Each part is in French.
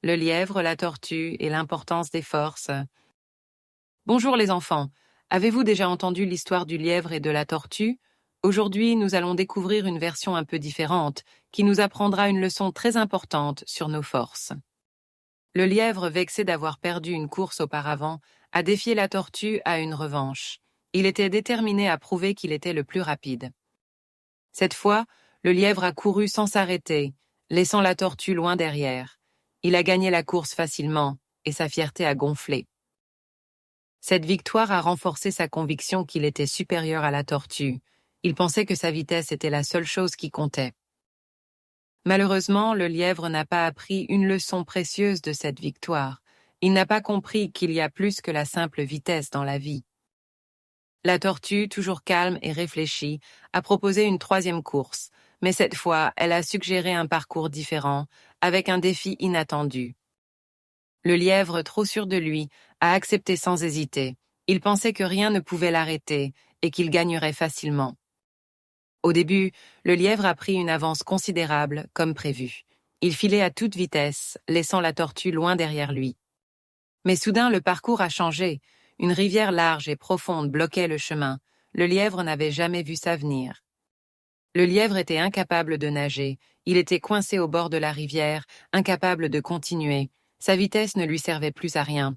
le lièvre, la tortue et l'importance des forces. Bonjour les enfants, avez-vous déjà entendu l'histoire du lièvre et de la tortue? Aujourd'hui, nous allons découvrir une version un peu différente qui nous apprendra une leçon très importante sur nos forces. Le lièvre, vexé d'avoir perdu une course auparavant, a défié la tortue à une revanche. Il était déterminé à prouver qu'il était le plus rapide. Cette fois, le lièvre a couru sans s'arrêter, laissant la tortue loin derrière. Il a gagné la course facilement, et sa fierté a gonflé. Cette victoire a renforcé sa conviction qu'il était supérieur à la tortue. Il pensait que sa vitesse était la seule chose qui comptait. Malheureusement, le lièvre n'a pas appris une leçon précieuse de cette victoire. Il n'a pas compris qu'il y a plus que la simple vitesse dans la vie. La tortue, toujours calme et réfléchie, a proposé une troisième course, mais cette fois, elle a suggéré un parcours différent, avec un défi inattendu. Le lièvre, trop sûr de lui, a accepté sans hésiter. Il pensait que rien ne pouvait l'arrêter et qu'il gagnerait facilement. Au début, le lièvre a pris une avance considérable, comme prévu. Il filait à toute vitesse, laissant la tortue loin derrière lui. Mais soudain, le parcours a changé. Une rivière large et profonde bloquait le chemin. Le lièvre n'avait jamais vu ça venir. Le lièvre était incapable de nager. Il était coincé au bord de la rivière, incapable de continuer. Sa vitesse ne lui servait plus à rien.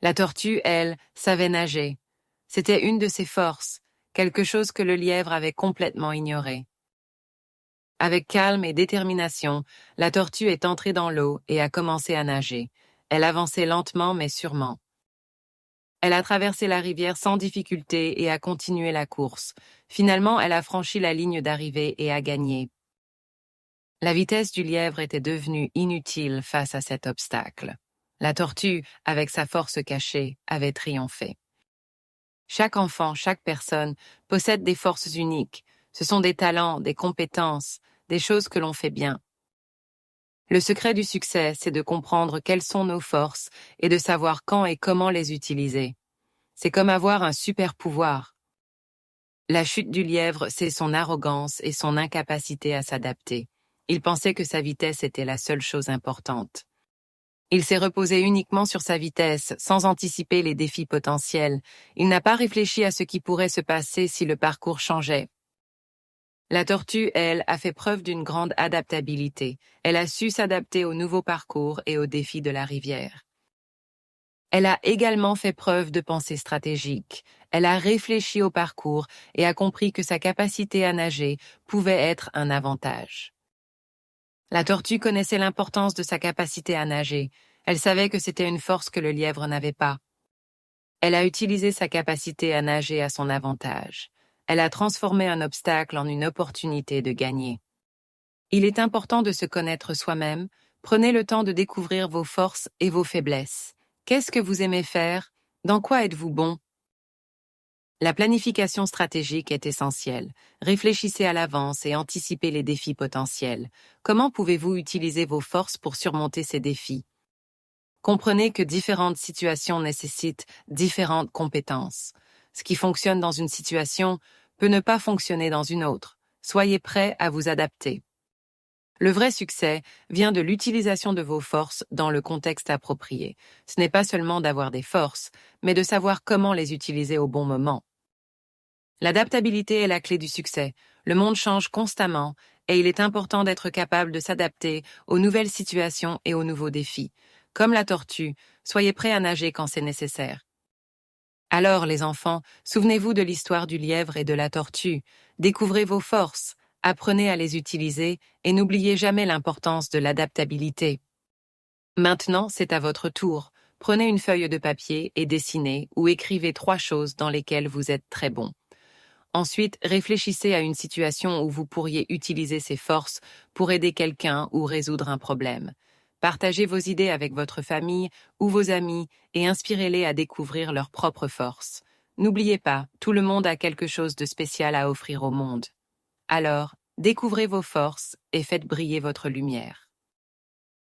La tortue, elle, savait nager. C'était une de ses forces, quelque chose que le lièvre avait complètement ignoré. Avec calme et détermination, la tortue est entrée dans l'eau et a commencé à nager. Elle avançait lentement mais sûrement. Elle a traversé la rivière sans difficulté et a continué la course. Finalement, elle a franchi la ligne d'arrivée et a gagné. La vitesse du lièvre était devenue inutile face à cet obstacle. La tortue, avec sa force cachée, avait triomphé. Chaque enfant, chaque personne possède des forces uniques. Ce sont des talents, des compétences, des choses que l'on fait bien. Le secret du succès, c'est de comprendre quelles sont nos forces et de savoir quand et comment les utiliser. C'est comme avoir un super pouvoir. La chute du lièvre, c'est son arrogance et son incapacité à s'adapter. Il pensait que sa vitesse était la seule chose importante. Il s'est reposé uniquement sur sa vitesse, sans anticiper les défis potentiels. Il n'a pas réfléchi à ce qui pourrait se passer si le parcours changeait. La tortue, elle, a fait preuve d'une grande adaptabilité. Elle a su s'adapter au nouveau parcours et aux défis de la rivière. Elle a également fait preuve de pensée stratégique. Elle a réfléchi au parcours et a compris que sa capacité à nager pouvait être un avantage. La tortue connaissait l'importance de sa capacité à nager. Elle savait que c'était une force que le lièvre n'avait pas. Elle a utilisé sa capacité à nager à son avantage. Elle a transformé un obstacle en une opportunité de gagner. Il est important de se connaître soi-même. Prenez le temps de découvrir vos forces et vos faiblesses. Qu'est-ce que vous aimez faire? Dans quoi êtes-vous bon? La planification stratégique est essentielle. Réfléchissez à l'avance et anticipez les défis potentiels. Comment pouvez-vous utiliser vos forces pour surmonter ces défis? Comprenez que différentes situations nécessitent différentes compétences. Ce qui fonctionne dans une situation peut ne pas fonctionner dans une autre. Soyez prêts à vous adapter. Le vrai succès vient de l'utilisation de vos forces dans le contexte approprié. Ce n'est pas seulement d'avoir des forces, mais de savoir comment les utiliser au bon moment. L'adaptabilité est la clé du succès. Le monde change constamment et il est important d'être capable de s'adapter aux nouvelles situations et aux nouveaux défis. Comme la tortue, soyez prêts à nager quand c'est nécessaire. Alors, les enfants, souvenez-vous de l'histoire du lièvre et de la tortue. Découvrez vos forces, apprenez à les utiliser et n'oubliez jamais l'importance de l'adaptabilité. Maintenant, c'est à votre tour. Prenez une feuille de papier et dessinez ou écrivez 3 choses dans lesquelles vous êtes très bon. Ensuite, réfléchissez à une situation où vous pourriez utiliser ces forces pour aider quelqu'un ou résoudre un problème. Partagez vos idées avec votre famille ou vos amis et inspirez-les à découvrir leurs propres forces. N'oubliez pas, tout le monde a quelque chose de spécial à offrir au monde. Alors, découvrez vos forces et faites briller votre lumière.